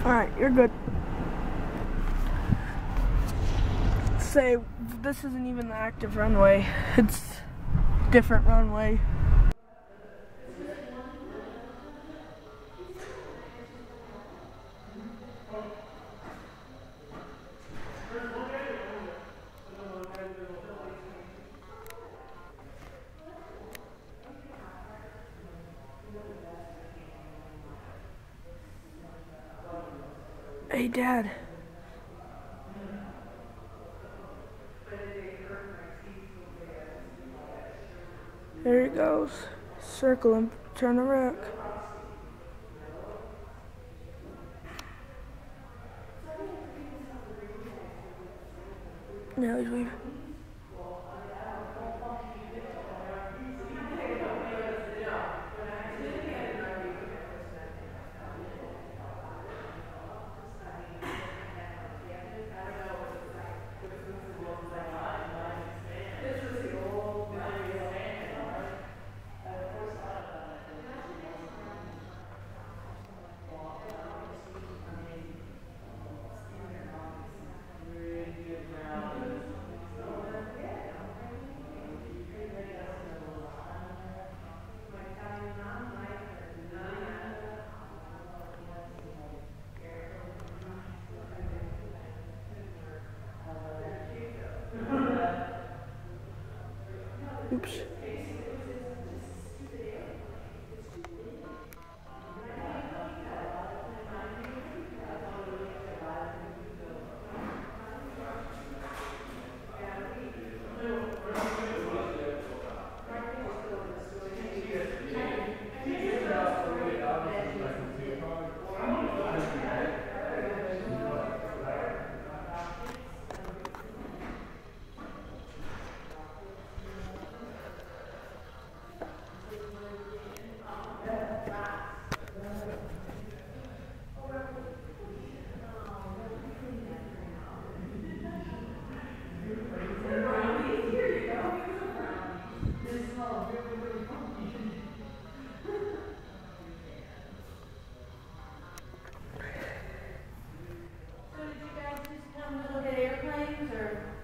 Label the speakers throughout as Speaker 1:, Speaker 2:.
Speaker 1: Alright, you're good. Say, this isn't even the active runway. It's a different runway. Hey, Dad. There he goes. Circle him. Turn the wreck. Now he's leaving. Oops.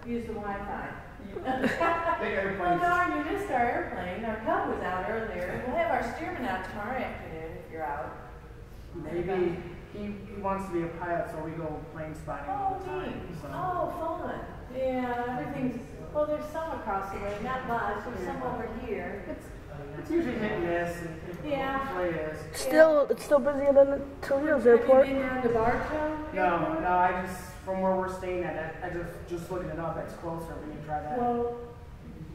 Speaker 2: Use the Wi-Fi. Well, darn, you missed our airplane. Our Cub was out earlier. We'll have our steerman out tomorrow afternoon if you're out.
Speaker 3: Maybe he wants to be a pilot, so we go plane spotting all the time. So.
Speaker 2: Oh, fun. Yeah, everything's, well, there's some across the way, not much. There's some over here.
Speaker 3: It's usually hit and miss.
Speaker 2: Yeah.
Speaker 3: It's
Speaker 1: It's still busier than Toledo's airport.
Speaker 2: Have you been down to Bartow?
Speaker 3: No, I just, from where we're staying at, I just looking it up, it's closer, we can try that.
Speaker 2: Well,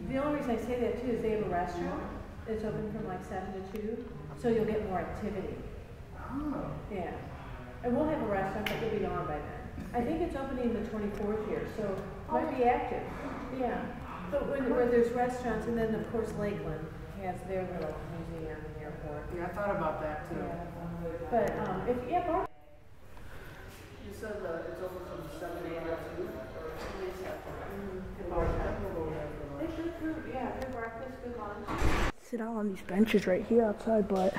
Speaker 2: the only reason I say that too is they have a restaurant. It's open from like 7 to 2, so you'll get more activity.
Speaker 3: Oh.
Speaker 2: Yeah. And we'll have a restaurant, but you'll be on by then. I think it's opening the 24th here, so it might be active. Yeah. But where there's restaurants, and then of course Lakeland has their little museum in the airport.
Speaker 3: Yeah, I thought about that too.
Speaker 2: Yeah. But Bartow.
Speaker 3: You said it's open from 7 a.m. to 2?
Speaker 2: It's good food, yeah, good breakfast, good lunch.
Speaker 1: Sit out on these benches right here outside, but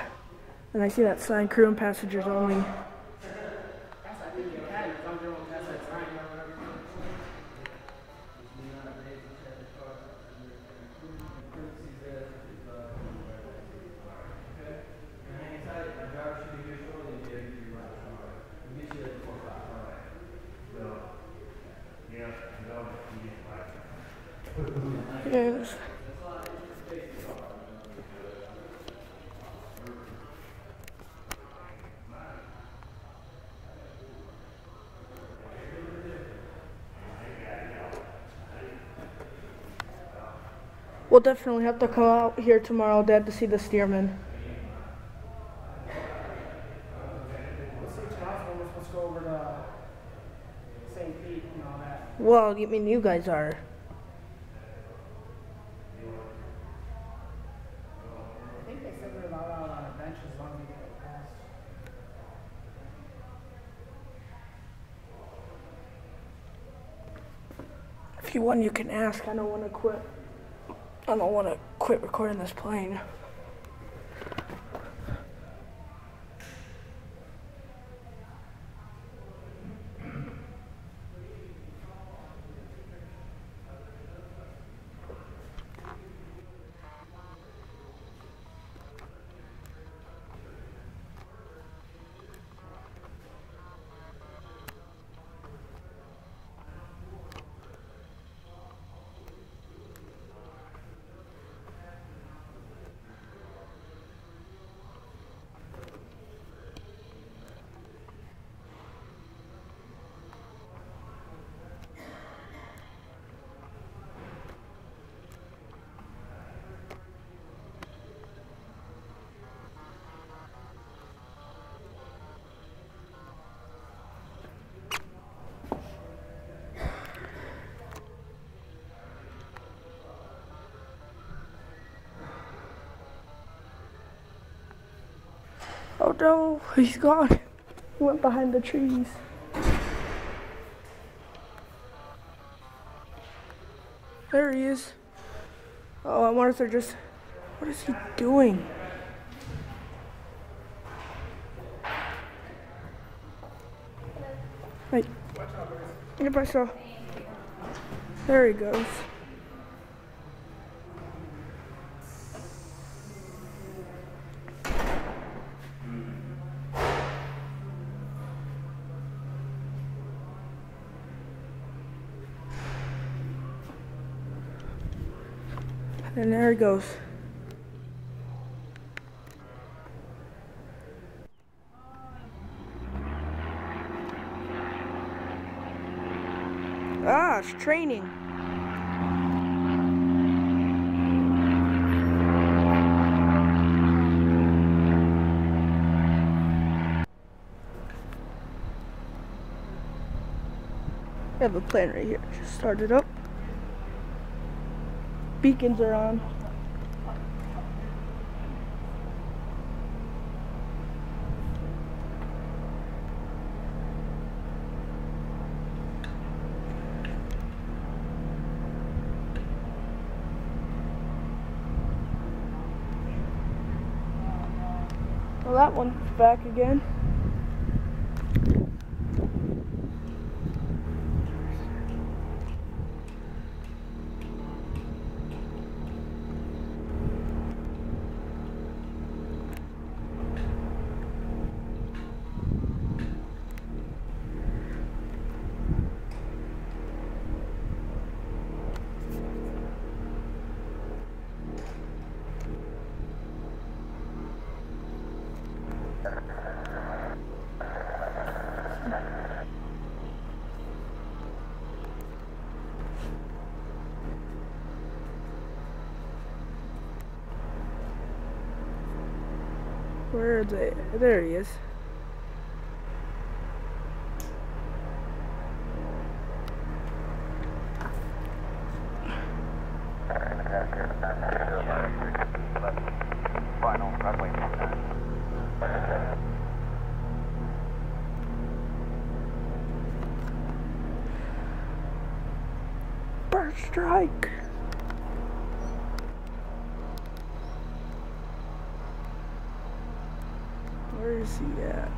Speaker 1: then I see that sign, crew and passengers only. Yes. We'll definitely have to come out here tomorrow, Dad, to see the steerman.
Speaker 3: Let's go over to St. Pete and all that.
Speaker 1: Well, I mean, you guys are.
Speaker 3: I think they said we're allowed out on a bench as long as we get a pass.
Speaker 1: If you want, you can ask. I don't want to quit. I don't want to quit recording this plane. Oh no, he's gone. He went behind the trees. There he is. Oh, I wonder if they're just... What is he doing? Hey. Yep, I saw. There he goes. And there he goes. Ah, it's training. I have a plan right here. Just start it up. Beacons are on. Well, that one's back again. Where are they? There he is. Bird strike. Where is he at?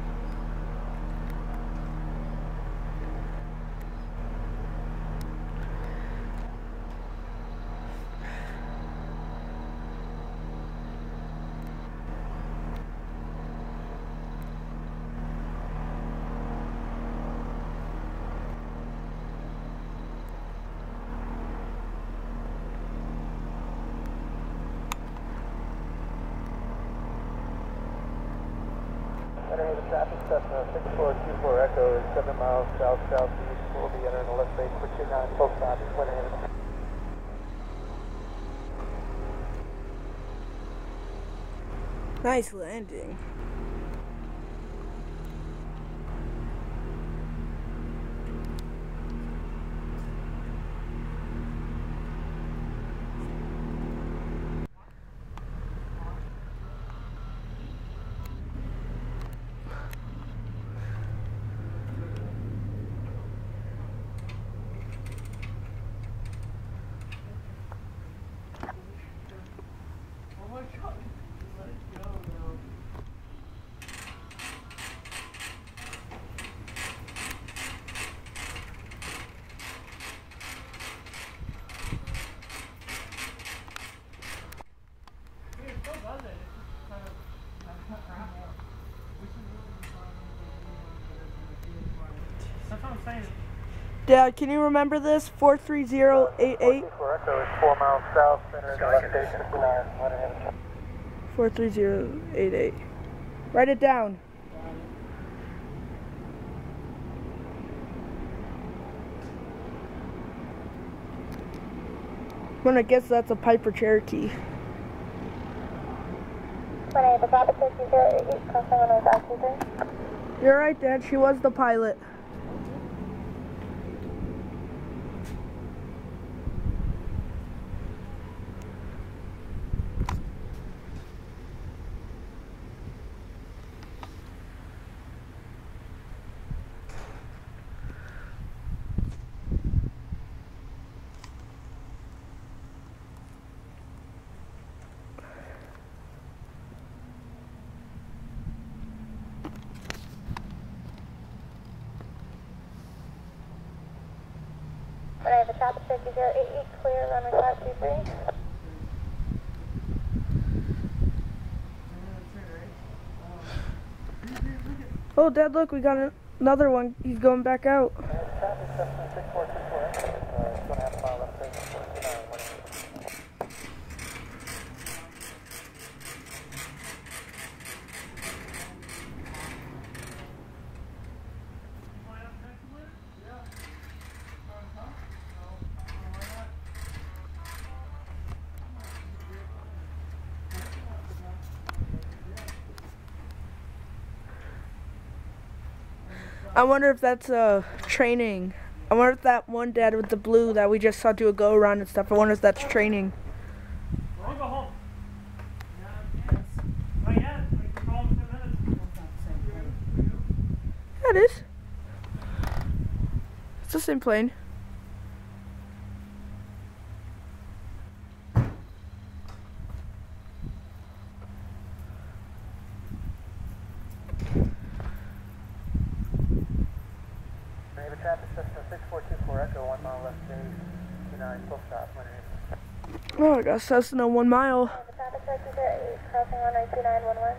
Speaker 4: Traffic Cessna 6424 Echo is 7 miles south-southeast. We'll be entering the left base for 29 full stop.
Speaker 1: Nice landing.
Speaker 3: That's what I'm saying.
Speaker 1: Dad, can you remember this? 43088.
Speaker 4: 4 miles south, entering the left base 59.
Speaker 1: 43088. Write it down. I'm gonna guess that's a Piper Cherokee. You're right, Dad. She was the pilot.
Speaker 5: traffic 5088, clear, runway 523.
Speaker 1: Oh, Dad, look, we got another one. He's going back out.
Speaker 4: Traffic Cessna 6424 Echo, 2.5 mile left turn, 49.
Speaker 1: I wonder if that's training. I wonder if that one dad with the blue that we just saw do a go around and stuff, I wonder if that's training.
Speaker 3: We'll go home. Not yet. We can call in 10 minutes.
Speaker 1: Yeah, it is. It's the same plane.
Speaker 4: Traffic Cessna 6424 Echo, 1 mile left base, 29, full stop, winner.
Speaker 1: Oh, I got Cessna 1 mile.
Speaker 5: Traffic 5088, crossing runway 2911.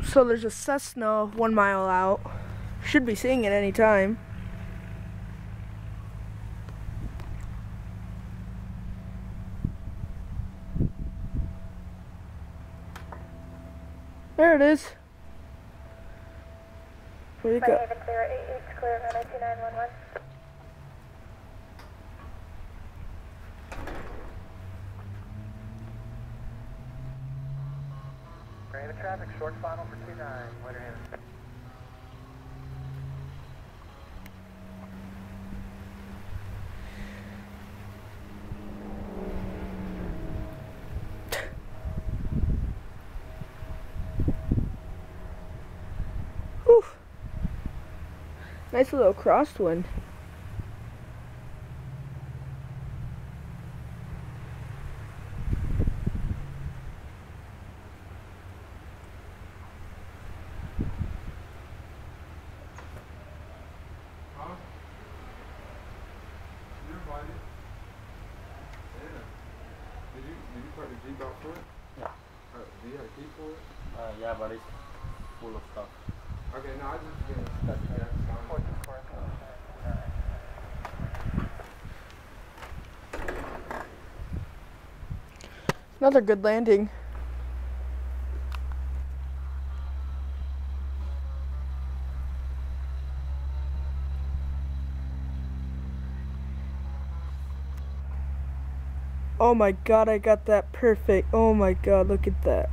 Speaker 1: So there's a Cessna 1 mile out. Should be seeing it any time. There it is. Where you go?
Speaker 5: Haven clear, 88, clear, runway 2911.
Speaker 4: Raven traffic, short final for 29, winner Haven.
Speaker 1: Whew. Nice little crosswind.
Speaker 6: Did you park the Jeep out for it?
Speaker 7: Yeah.
Speaker 6: Do you have a key for it?
Speaker 7: Yeah, but it's full of stuff.
Speaker 6: Okay, no, I just gonna stuck it there.
Speaker 4: 424 Echo, 29.
Speaker 1: Another good landing. Oh my god, I got that perfect. Oh my god, look at that.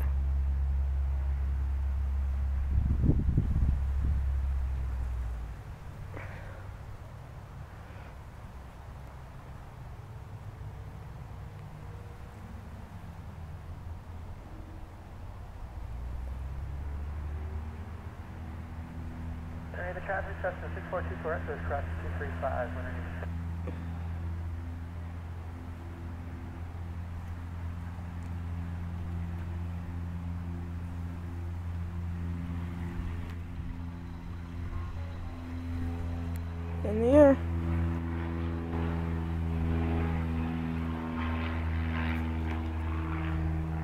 Speaker 4: The traffic Cessna 6424 Echo is crossing 235, winner Haven.
Speaker 1: In the air.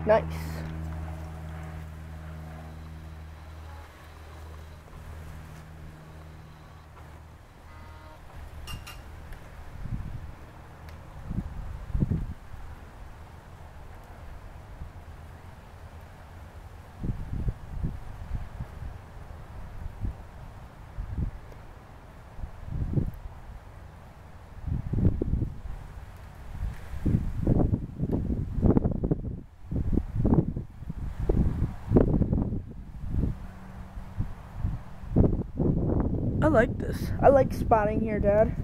Speaker 1: Nice. I like this. I like spotting here, Dad.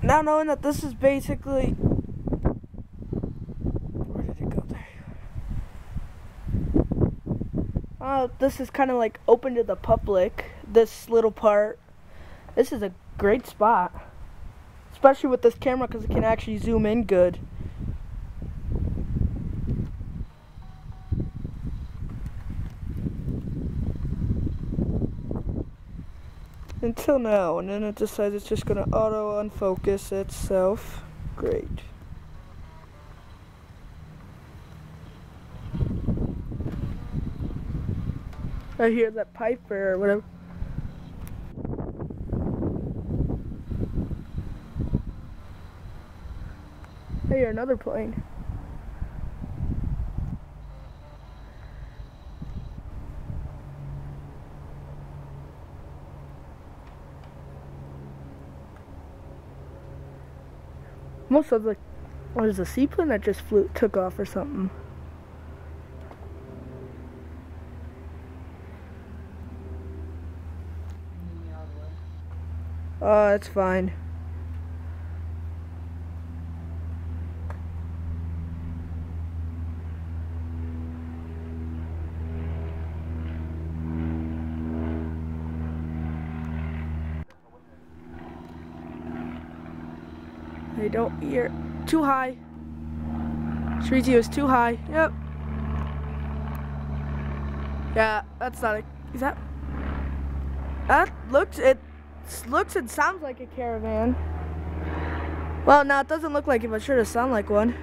Speaker 1: Now knowing that this is basically... Where did it go there? This is kind of like open to the public. This little part. This is a great spot. Especially with this camera because it can actually zoom in good. Until now, and then it decides it's just gonna auto unfocus itself. Great. I hear that Piper or whatever. I hear another plane. Almost sounds like, what is a seaplane that just took off or something? Oh, that's fine. They don't hear. Too high. Shreezy was too high. Yep. Yeah, that's not a. Is that? That looks. It looks and sounds like a caravan. Well, no, it doesn't look like it, but sure does sound like one.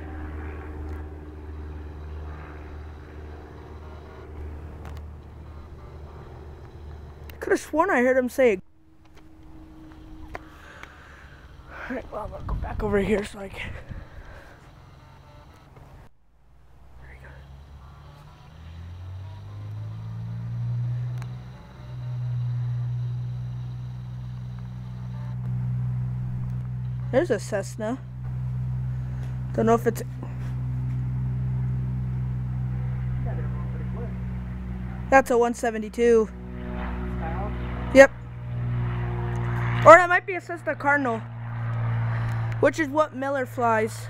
Speaker 1: I could have sworn I heard him say. Alright, well, I'm gonna go back over here so I can. There we go. There's a Cessna. Don't know if it's. That's a 172. Yep. Or that might be a Cessna Cardinal, which is what Miller flies.